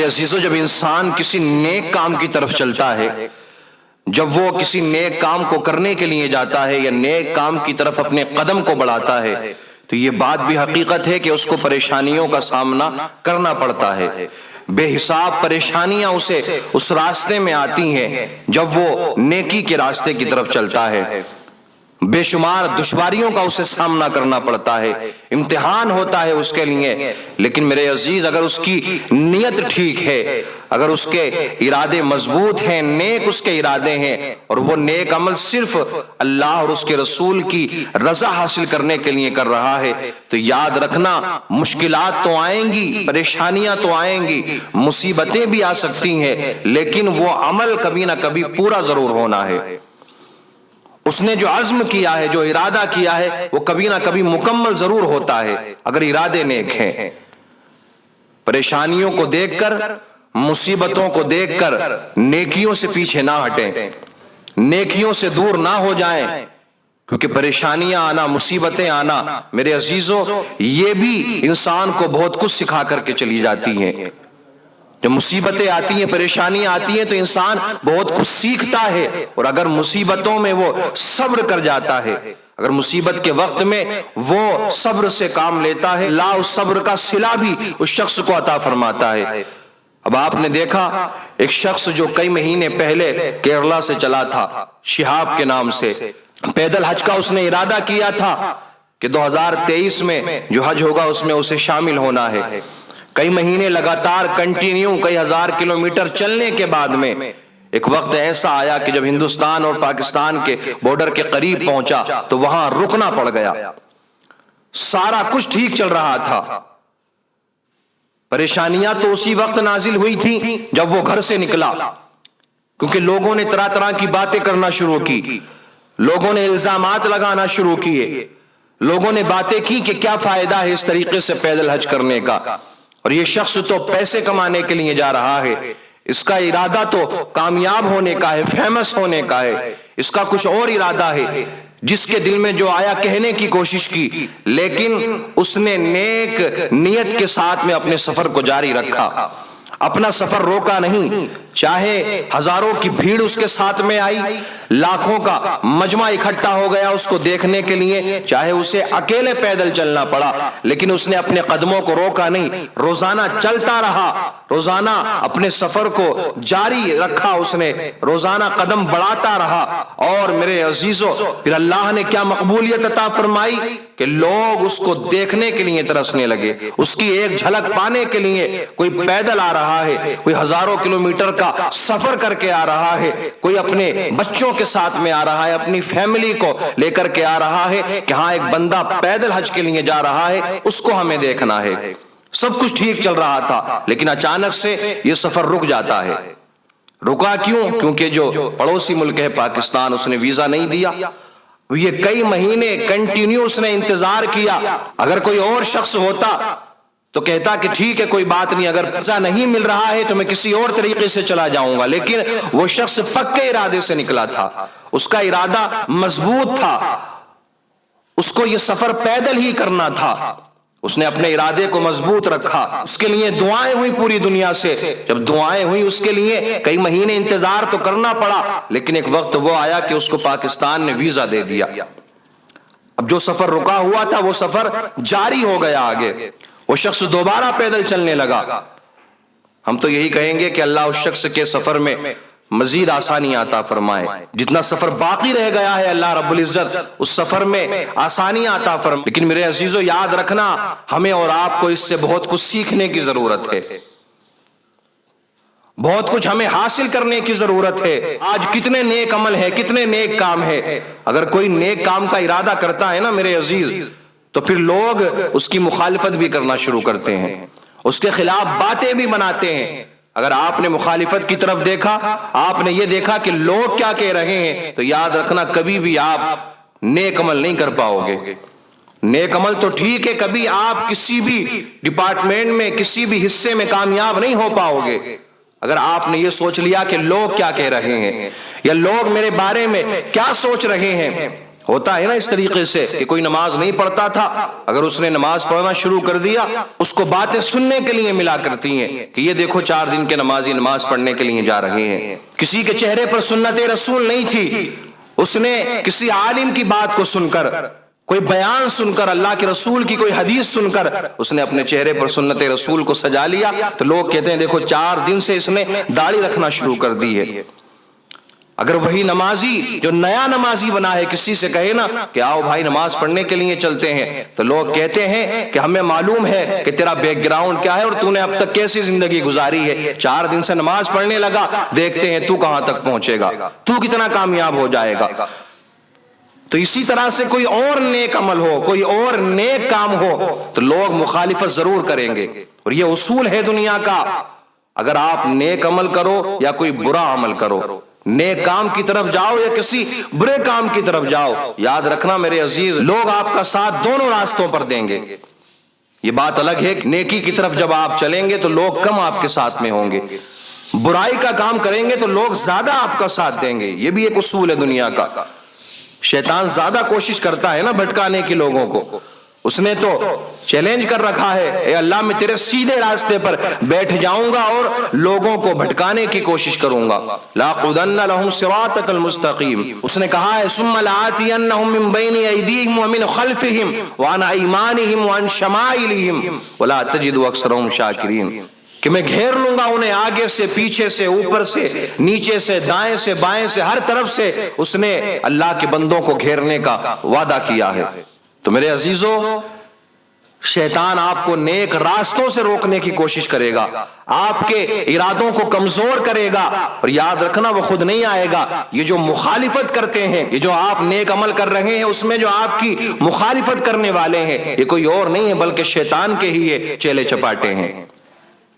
عزیزو، جب انسان کسی نیک کام کی طرف چلتا ہے، جب وہ کسی نیک کام کو کرنے کے لیے جاتا ہے یا نیک کام کی طرف اپنے قدم کو بڑھاتا ہے، تو یہ بات بھی حقیقت ہے کہ اس کو پریشانیوں کا سامنا کرنا پڑتا ہے۔ بے حساب پریشانیاں اسے اس راستے میں آتی ہیں جب وہ نیکی کے راستے کی طرف چلتا ہے، بے شمار دشواریوں کا اسے سامنا کرنا پڑتا ہے، امتحان ہوتا ہے اس کے لیے۔ لیکن میرے عزیز، اگر اس کی نیت ٹھیک ہے، اگر اس کے ارادے مضبوط ہیں، نیک اس کے ارادے ہیں، اور وہ نیک عمل صرف اللہ اور اس کے رسول کی رضا حاصل کرنے کے لیے کر رہا ہے، تو یاد رکھنا مشکلات تو آئیں گی، پریشانیاں تو آئیں گی، مصیبتیں بھی آ سکتی ہیں، لیکن وہ عمل کبھی نہ کبھی پورا ضرور ہونا ہے۔ اس نے جو عزم کیا ہے، جو ارادہ کیا ہے، وہ کبھی نہ کبھی مکمل ضرور ہوتا ہے اگر ارادے نیک ہیں۔ پریشانیوں کو دیکھ کر، مصیبتوں کو دیکھ کر نیکیوں سے پیچھے نہ ہٹیں، نیکیوں سے دور نہ ہو جائیں، کیونکہ پریشانیاں آنا، مصیبتیں آنا میرے عزیزوں، یہ بھی انسان کو بہت کچھ سکھا کر کے چلی جاتی ہیں۔ جب مصیبتیں آتی ہیں، پریشانیاں آتی ہیں، تو انسان بہت کچھ سیکھتا ہے، اور اگر مصیبتوں میں وہ صبر کر جاتا ہے، اگر مصیبت کے وقت میں وہ صبر سے کام لیتا ہے، اللہ اس صبر کا صلہ بھی اس شخص کو عطا فرماتا ہے۔ اب آپ نے دیکھا ایک شخص جو کئی مہینے پہلے کیرلا سے چلا تھا، شہاب کے نام سے، پیدل حج کا اس نے ارادہ کیا تھا کہ 2023 میں جو حج ہوگا اس میں اسے شامل ہونا ہے۔ کئی مہینے لگاتار کنٹینیو کئی ہزار کلومیٹر چلنے کے بعد میں ایک وقت ایسا آیا کہ جب ہندوستان اور پاکستان کے بارڈر کے قریب پہنچا تو وہاں رکنا پڑ گیا۔ سارا کچھ ٹھیک چل رہا تھا، پریشانیاں تو اسی وقت نازل ہوئی تھی جب وہ گھر سے نکلا، کیونکہ لوگوں نے طرح طرح کی باتیں کرنا شروع کی، لوگوں نے الزامات لگانا شروع کیے، لوگوں نے باتیں کی کہ کیا فائدہ ہے اس طریقے سے پیدل حج کرنے کا، اور یہ شخص تو پیسے کمانے کے لیے جا رہا ہے، اس کا ارادہ تو کامیاب ہونے کا ہے، فیمس ہونے کا ہے، اس کا کچھ اور ارادہ ہے۔ جس کے دل میں جو آیا کہنے کی کوشش کی، لیکن اس نے نیک نیت کے ساتھ میں اپنے سفر کو جاری رکھا، اپنا سفر روکا نہیں، چاہے ہزاروں کی بھیڑ اس کے ساتھ میں آئی، لاکھوں کا مجمع اکٹھا ہو گیا اس کو دیکھنے کے لیے، چاہے اسے اکیلے پیدل چلنا پڑا، لیکن اس نے اپنے قدموں کو روکا نہیں، روزانہ چلتا رہا، روزانہ اپنے سفر کو جاری رکھا، اس نے روزانہ قدم بڑھاتا رہا، اور میرے عزیزوں پھر اللہ نے کیا مقبولیت عطا فرمائی کہ لوگ اس کو دیکھنے کے لیے ترسنے لگے، اس کی ایک جھلک پانے کے لیے، کوئی پیدل آ رہا ہے، کوئی ہزاروں کلومیٹر کا سفر کر کے آ رہا ہے، کوئی اپنے بچوں کے ساتھ میں آ رہا ہے، اپنی فیملی کو لے کر کے آ رہا ہے کہ ہاں ایک بندہ پیدل حج کے لیے جا رہا ہے، اس کو ہمیں دیکھنا ہے۔ سب کچھ ٹھیک چل رہا تھا، لیکن اچانک سے یہ سفر رک جاتا ہے۔ رکا کیوں؟ کیونکہ جو پڑوسی ملک ہے پاکستان، اس نے ویزا نہیں دیا۔ یہ کئی مہینے کنٹینیو اس نے انتظار کیا، اگر کوئی اور شخص ہوتا تو کہتا کہ ٹھیک ہے کوئی بات نہیں، اگر ویزا نہیں مل رہا ہے تو میں کسی اور طریقے سے چلا جاؤں گا، لیکن وہ شخص پکے ارادے سے نکلا تھا، اس کا ارادہ مضبوط تھا، اس کو یہ سفر پیدل ہی کرنا تھا، اس نے اپنے ارادے کو مضبوط رکھا، اس کے لیے دعائیں ہوئی پوری دنیا سے، جب دعائیں ہوئی اس کے لیے کئی مہینے انتظار تو کرنا پڑا، لیکن ایک وقت وہ آیا کہ اس کو پاکستان نے ویزا دے دیا۔ اب جو سفر رکا ہوا تھا وہ سفر جاری ہو گیا آگے، وہ شخص دوبارہ پیدل چلنے لگا۔ ہم تو یہی کہیں گے کہ اللہ اس شخص کے سفر میں مزید آسانی عطا فرمائے، جتنا سفر باقی رہ گیا ہے اللہ رب العزت اس سفر میں آسانیاں عطا فرمائے۔ لیکن میرے عزیزو یاد رکھنا، ہمیں اور آپ کو اس سے بہت کچھ سیکھنے کی ضرورت ہے، بہت کچھ ہمیں حاصل کرنے کی ضرورت ہے۔ آج کتنے نیک عمل ہیں، کتنے نیک کام ہیں، اگر کوئی نیک کام کا ارادہ کرتا ہے نا میرے عزیز، تو پھر لوگ اس کی مخالفت بھی کرنا شروع کرتے ہیں، اس کے خلاف باتیں بھی بناتے ہیں۔ اگر آپ نے مخالفت کی طرف دیکھا، آپ نے یہ دیکھا کہ لوگ کیا کہہ رہے ہیں، تو یاد رکھنا کبھی بھی آپ نیک عمل نہیں کر پاؤ گے۔ نیک عمل تو ٹھیک ہے، کبھی آپ کسی بھی ڈپارٹمنٹ میں، کسی بھی حصے میں کامیاب نہیں ہو پاؤ گے اگر آپ نے یہ سوچ لیا کہ لوگ کیا کہہ رہے ہیں یا لوگ میرے بارے میں کیا سوچ رہے ہیں، ہوتا ہے نا اس طریقے سے کہ کوئی نماز نہیں پڑھتا تھا، اگر اس نے نماز پڑھنا شروع کر دیا اس کو باتیں سننے کے لیے ملا کرتی ہیں کہ یہ دیکھو 4 دن کے نمازی نماز پڑھنے کے لیے جا رہے ہیں۔ کسی کے چہرے پر سنت رسول نہیں تھی، اس نے کسی عالم کی بات کو سن کر، کوئی بیان سن کر، اللہ کے رسول کی کوئی حدیث سن کر اس نے اپنے چہرے پر سنت رسول کو سجا لیا، تو لوگ کہتے ہیں دیکھو 4 دن سے اس نے داڑھی رکھنا شروع کر دی ہے۔ اگر وہی نمازی جو نیا نمازی بنا ہے کسی سے کہے نا کہ آؤ بھائی نماز پڑھنے کے لیے چلتے ہیں، تو لوگ کہتے ہیں کہ ہمیں معلوم ہے کہ تیرا بیک گراؤنڈ کیا ہے اور تو نے اب تک کیسی زندگی گزاری ہے، 4 دن سے نماز پڑھنے لگا، دیکھتے ہیں تو کہاں تک پہنچے گا، تو کتنا کامیاب ہو جائے گا۔ تو اسی طرح سے کوئی اور نیک عمل ہو، کوئی اور نیک کام ہو تو لوگ مخالفت ضرور کریں گے، اور یہ اصول ہے دنیا کا۔ اگر آپ نیک عمل کرو یا کوئی برا عمل کرو، نیک کام کی طرف جاؤ یا کسی برے کام کی طرف جاؤ، یاد رکھنا میرے عزیز، لوگ آپ کا ساتھ دونوں راستوں پر دیں گے۔ یہ بات الگ ہے کہ نیکی کی طرف جب آپ چلیں گے تو لوگ کم آپ کے ساتھ میں ہوں گے، برائی کا کام کریں گے تو لوگ زیادہ آپ کا ساتھ دیں گے۔ یہ بھی ایک اصول ہے دنیا کا۔ شیطان زیادہ کوشش کرتا ہے نا بھٹکانے کی لوگوں کو، اس نے تو چیلنج کر رکھا ہے، اے اللہ میں تیرے سیدھے راستے پر بیٹھ جاؤں گا اور لوگوں کو بھٹکانے کی کوشش کروں گا۔ لَأَقْعُدَنَّ لَهُمْ صِرَاطَكَ الْمُسْتَقِيمَ، اس نے کہا ہے ثُمَّ لَآتِيَنَّهُم مِّن بَيْنِ أَيْدِيهِمْ وَمِنْ خَلْفِهِمْ وَعَنْ أَيْمَانِهِمْ وَعَنْ شَمَائِلِهِمْ وَلَا تَجِدُ أَكْثَرَهُمْ شَاكِرِينَ، کہ میں گھیر لوں گا انہیں آگے سے، پیچھے سے، اوپر سے، نیچے سے، دائیں سے، بائیں سے، ہر طرف سے اس نے اللہ کے بندوں کو گھیرنے کا وعدہ کیا ہے۔ تو میرے عزیزو، شیطان آپ کو نیک راستوں سے روکنے کی کوشش کرے گا، آپ کے ارادوں کو کمزور کرے گا، اور یاد رکھنا وہ خود نہیں آئے گا۔ یہ جو مخالفت کرتے ہیں، یہ جو آپ نیک عمل کر رہے ہیں اس میں جو آپ کی مخالفت کرنے والے ہیں، یہ کوئی اور نہیں ہے بلکہ شیطان کے ہی یہ چیلے چپاٹے ہیں۔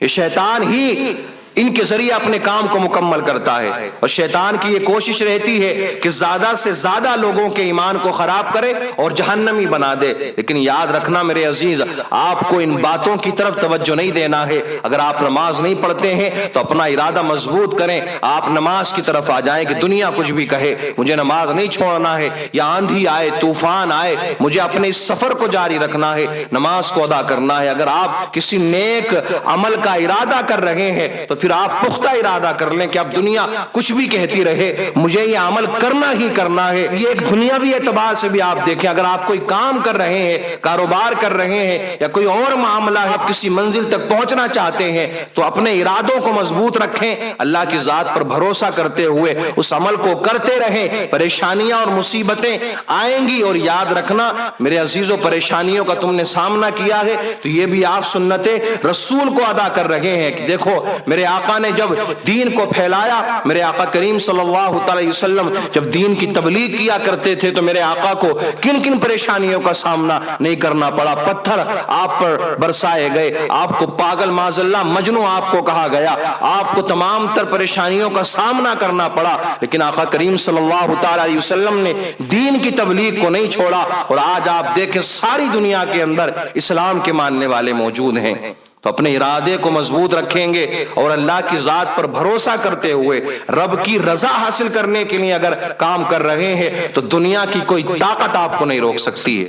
یہ شیطان ہی ان کے ذریعے اپنے کام کو مکمل کرتا ہے، اور شیطان کی یہ کوشش رہتی ہے کہ زیادہ سے زیادہ لوگوں کے ایمان کو خراب کرے اور جہنمی بنا دے۔ لیکن یاد رکھنا میرے عزیز، آپ کو ان باتوں کی طرف توجہ نہیں دینا ہے۔ اگر آپ نماز نہیں پڑھتے ہیں تو اپنا ارادہ مضبوط کریں، آپ نماز کی طرف آ جائیں کہ دنیا کچھ بھی کہے مجھے نماز نہیں چھوڑنا ہے، یا آندھی آئے، طوفان آئے، مجھے اپنے اس سفر کو جاری رکھنا ہے، نماز کو ادا کرنا ہے۔ اگر آپ کسی نیک عمل کا ارادہ کر رہے ہیں تو پھر آپ پختہ ارادہ کر لیں کہ اب دنیا کچھ بھی کہتی رہے، مجھے یہ عمل کرنا ہی کرنا ہے۔ یہ ایک دنیاوی اعتبار سے بھی آپ دیکھیں، اگر آپ کوئی کام کر رہے ہیں، کاروبار کر رہے ہیں، یا کوئی اور معاملہ ہے، آپ کسی منزل تک پہنچنا چاہتے ہیں تو اپنے ارادوں کو مضبوط رکھیں، اللہ کی ذات پر بھروسہ کرتے ہوئے اس عمل کو کرتے رہیں۔ پریشانیاں اور مصیبتیں آئیں گی، اور یاد رکھنا میرے عزیزو، پریشانیوں کا تم نے سامنا کیا ہے تو یہ بھی آپ سنت رسول کو ادا کر رہے ہیں کہ دیکھو میرے آقا نے جب دین کو پھیلایا، میرے آقا کریم صلی اللہ علیہ وسلم جب دین کی تبلیغ کیا کرتے تھے تو میرے آقا کو کن کن پریشانیوں کا سامنا نہیں کرنا پڑا۔ پتھر آپ پر برسائے گئے، آپ کو پاگل معاذ اللہ مجنون آپ کو کہا گیا، آپ کو تمام تر پریشانیوں کا سامنا کرنا پڑا، لیکن آقا کریم صلی اللہ علیہ وسلم نے دین کی تبلیغ کو نہیں چھوڑا، اور آج آپ دیکھیں ساری دنیا کے اندر اسلام کے ماننے والے موجود ہیں۔ تو اپنے ارادے کو مضبوط رکھیں گے اور اللہ کی ذات پر بھروسہ کرتے ہوئے رب کی رضا حاصل کرنے کے لیے اگر کام کر رہے ہیں تو دنیا کی کوئی طاقت آپ کو نہیں روک سکتی ہے۔